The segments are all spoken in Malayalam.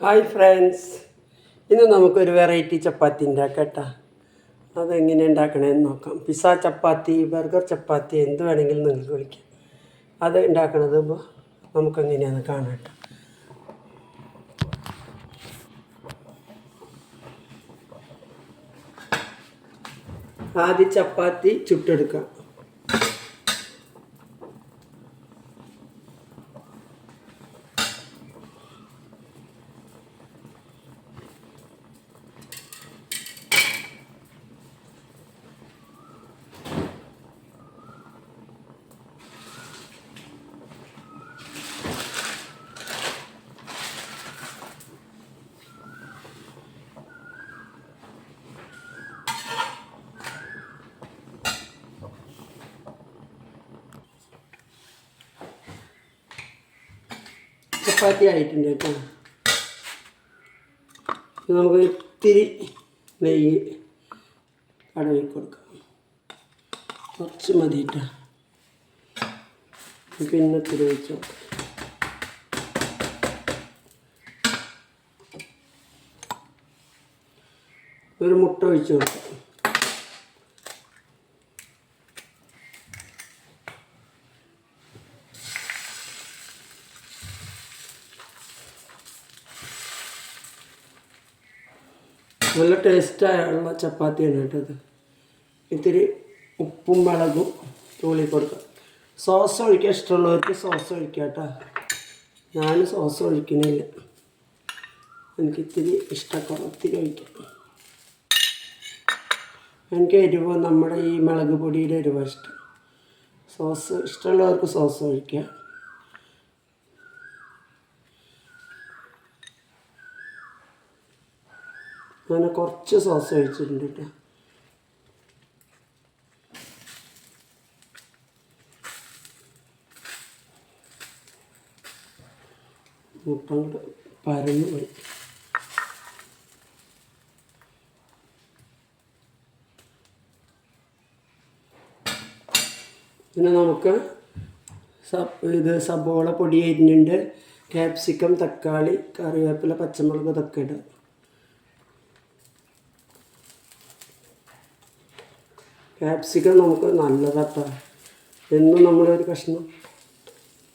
ഹായ് ഫ്രണ്ട്സ്, ഇന്ന് നമുക്കൊരു വെറൈറ്റി ചപ്പാത്തി ഉണ്ടാക്കാം കേട്ടോ. അതെങ്ങനെ ഉണ്ടാക്കണമെന്ന് നോക്കാം. പിസ്സ ചപ്പാത്തി, ബർഗർ ചപ്പാത്തി, എന്ത് വേണമെങ്കിലും നിങ്ങൾക്ക് വിളിക്കാം. അത് ഉണ്ടാക്കണത് നമുക്കെങ്ങനെയാണെന്ന് കാണാം കേട്ടോ. ആദ്യം ചപ്പാത്തി ചുട്ടെടുക്കാം. ചപ്പാത്തി ആയിട്ടുണ്ട് കേട്ടോ. നമുക്ക് ഇത്തിരി നെയ്യ് തടവി കൊടുക്കാം. കുറച്ച് മതി കേട്ടോ. പിന്നെ ഇത്തിരി ഒഴിച്ച് നോക്കാം. ഒരു മുട്ട ഒഴിച്ച് നോക്കാം. നല്ല ടേസ്റ്റായുള്ള ചപ്പാത്തിയാണ് കേട്ടത്. ഇത്തിരി ഉപ്പും മുളകും തൂളി കൊടുക്കാം. സോസ് ഒഴിക്കാൻ ഇഷ്ടമുള്ളവർക്ക് സോസ് ഒഴിക്കാം കേട്ടോ. ഞാൻ സോസ് ഒഴിക്കണില്ല, എനിക്കിത്തിരി ഇഷ്ടക്കുറവ്, ഇത്തിരി ഒഴിക്കാം. എനിക്ക് എരിവ് നമ്മുടെ ഈ മുളക് പൊടിയുടെ എരിവ് ഇഷ്ടം. സോസ് ഇഷ്ടമുള്ളവർക്ക് സോസ് ഒഴിക്കാം. അങ്ങനെ കുറച്ച് സോസ് ഒഴിച്ചിട്ടുണ്ട് കേട്ടോ. മുട്ട കൂടെ പരന്ന് പോയി. പിന്നെ നമുക്ക് സബോള പൊടി അരിഞ്ഞിട്ടുണ്ട്, ക്യാപ്സിക്കം, തക്കാളി, കറിവേപ്പില, പച്ചമുളക് ഇതൊക്കെ ഇടുക. ക്യാപ്സിക്കം നമുക്ക് നല്ലതാട്ടോ. എന്നും നമ്മളൊരു കഷ്ണം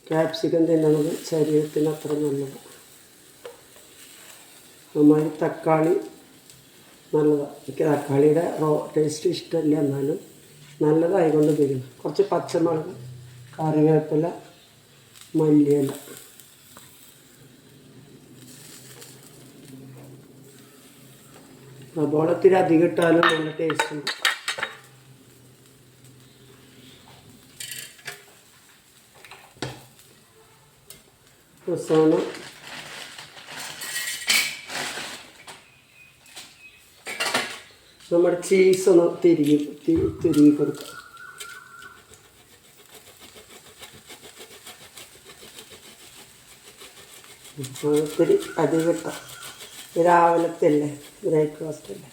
ക്യാപ്സിക്കം തിന്നുന്നത് ശരീരത്തിന് അത്ര നല്ലതാണ്. അതുമാതിരി തക്കാളി നല്ലതാണ്. എനിക്ക് തക്കാളിയുടെ ടേസ്റ്റ് ഇഷ്ടമില്ല, എന്നാലും നല്ലതായിക്കൊണ്ട് തിരിക്കണം. കുറച്ച് പച്ചമുളക്, കറിവേപ്പില, മല്ലിയില. സബോള ഇത്തിരി അധികം ഇട്ടാലും നല്ല ടേസ്റ്റ് ഉണ്ട്. അവസാനം നമ്മുടെ ചീസൊന്ന് തിരികെ കൊടുക്കാം. ഒത്തിരി അധികം ഇട്ടാം. രാവിലത്തെ അല്ലേ, ബ്രേക്ക്ഫാസ്റ്റ് അല്ലേ.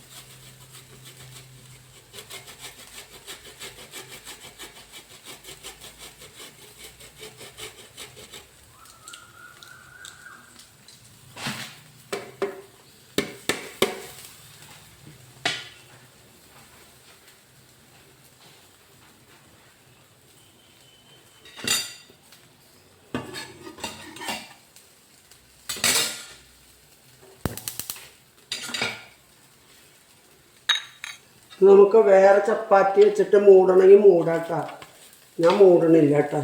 നമുക്ക് വേറെ ചപ്പാത്തി വെച്ചിട്ട് മൂടണമെങ്കിൽ മൂടാട്ടോ. ഞാൻ മൂടണില്ല കേട്ടോ.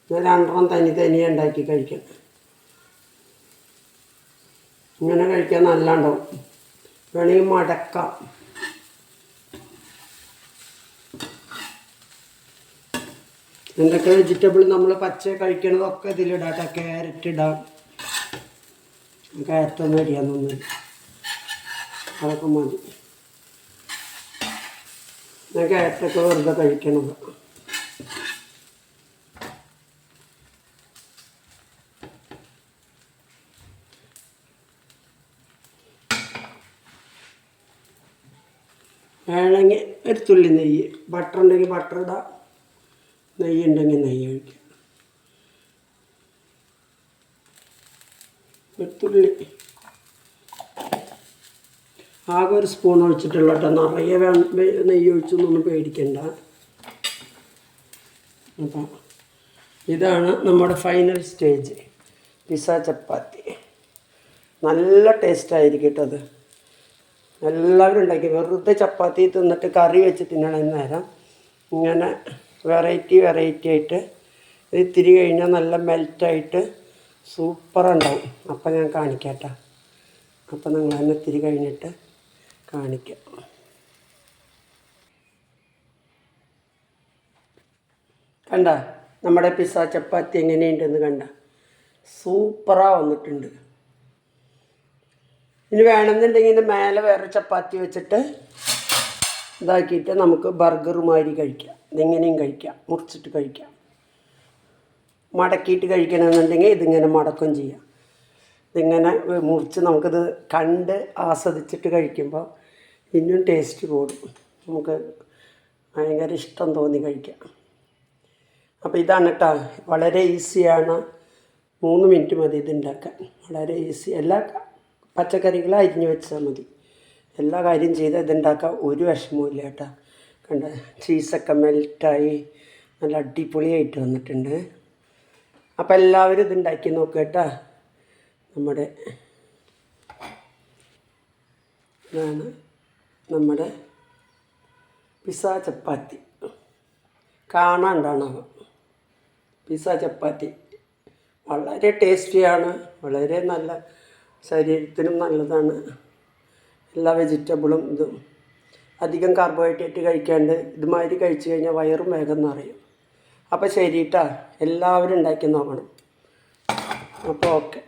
ഞാൻ രണ്ടെണ്ണം തനിയെ ഉണ്ടാക്കി കഴിക്കാം. ഇങ്ങനെ കഴിക്കാൻ നല്ല ഉണ്ടാവും. വേണമെങ്കിൽ മടക്കാം. എന്തൊക്കെ വെജിറ്റബിൾ നമ്മൾ പച്ച കഴിക്കണതൊക്കെ ഇതിലിടാം കേട്ടോ. ക്യാരറ്റ് ഇടാം. ക്യാരറ്റൊന്നും അരിയാന്നൊന്നും, അതൊക്കെ മതി. ഞാൻ ക്യാരറ്റൊക്കെ വെറുതെ കഴിക്കണത്. വേണമെങ്കിൽ ഒരു തുള്ളി നെയ്യ്, ബട്ടർ ഉണ്ടെങ്കിൽ ബട്ടർ ഇടാം, നെയ്യ് ഉണ്ടെങ്കിൽ നെയ്യ് ഒഴിക്കാം. ഒരു തുള്ളി ആകെ ഒരു സ്പൂൺ ഒഴിച്ചിട്ടുള്ളൂ കേട്ടോ, നിറയെ നെയ്യ് ഒഴിച്ചൊന്നും പേടിക്കണ്ട. അപ്പം ഇതാണ് നമ്മുടെ ഫൈനൽ സ്റ്റേജ്, പിസ്സ ചപ്പാത്തി. നല്ല ടേസ്റ്റായിരിക്കും കേട്ടോ അത്. എല്ലാവരും ഉണ്ടാക്കി. വെറുതെ ചപ്പാത്തി തിന്നിട്ട് കറി വെച്ച് തിന്നണ നേരം ഇങ്ങനെ വെറൈറ്റി ആയിട്ട് ഇത് ഇത്തിരി കഴിഞ്ഞാൽ നല്ല മെൽറ്റായിട്ട് സൂപ്പറുണ്ടാവും. അപ്പം ഞാൻ കാണിക്കാം കേട്ടോ. അപ്പം നിങ്ങൾ തന്നെ ഇത്തിരി കഴിഞ്ഞിട്ട് കാണിക്കാം. കണ്ട നമ്മുടെ പിസ്സ ചപ്പാത്തി എങ്ങനെയുണ്ടെന്ന് കണ്ട, സൂപ്പറാக വന്നിട്ടുണ്ട്. ഇനി വേണമെന്നുണ്ടെങ്കിൽ ഇതിൻ്റെ മേലെ വേറെ ചപ്പാത്തി വെച്ചിട്ട് ഇതാക്കിയിട്ട് നമുക്ക് ബർഗർ മാതിരി കഴിക്കാം. ഇതെങ്ങനെയും കഴിക്കാം, മുറിച്ചിട്ട് കഴിക്കാം. മടക്കിയിട്ട് കഴിക്കണമെന്നുണ്ടെങ്കിൽ ഇതിങ്ങനെ മടക്കും ചെയ്യാം. ഇതിങ്ങനെ മുറിച്ച് നമുക്കിത് കണ്ട് ആസ്വദിച്ചിട്ട് കഴിക്കുമ്പോൾ ഇനിയും ടേസ്റ്റ് കൂടും. നമുക്ക് ഭയങ്കര ഇഷ്ടം തോന്നി കഴിക്കാം. അപ്പോൾ ഇതാണ് കേട്ടോ, വളരെ ഈസിയാണ്. 3 മിനിറ്റ് മതി ഇതുണ്ടാക്കാൻ. വളരെ ഈസി. എല്ലാ പച്ചക്കറികളും അരിഞ്ഞ് വെച്ചാൽ മതി. എല്ലാ കാര്യം ചെയ്താൽ ഇതുണ്ടാക്കാൻ ഒരു വിഷമവും ഇല്ല കേട്ടോ. കണ്ട ചീസൊക്കെ മെൽറ്റായി നല്ല അടിപൊളിയായിട്ട് വന്നിട്ടുണ്ട്. അപ്പോൾ എല്ലാവരും ഇതുണ്ടാക്കി നോക്കുക കേട്ടോ. നമ്മുടെ ഇതാണ് നമ്മുടെ പിസ്സ ചപ്പാത്തി. കാണാണ്ടാണ് പിസ്സ ചപ്പാത്തി. വളരെ ടേസ്റ്റിയാണ്, വളരെ നല്ല, ശരീരത്തിനും നല്ലതാണ്. എല്ലാ വെജിറ്റബിളും ഇതും അധികം കാർബോഹൈഡ്രേറ്റ് കഴിക്കാണ്ട് ഇതുമാതിരി കഴിച്ച് കഴിഞ്ഞാൽ വയറും വേഗം നിറയും. അപ്പോൾ ശരി കേട്ടോ, എല്ലാവരും ഉണ്ടാക്കി നോക്കണം. അപ്പോൾ ഓക്കെ.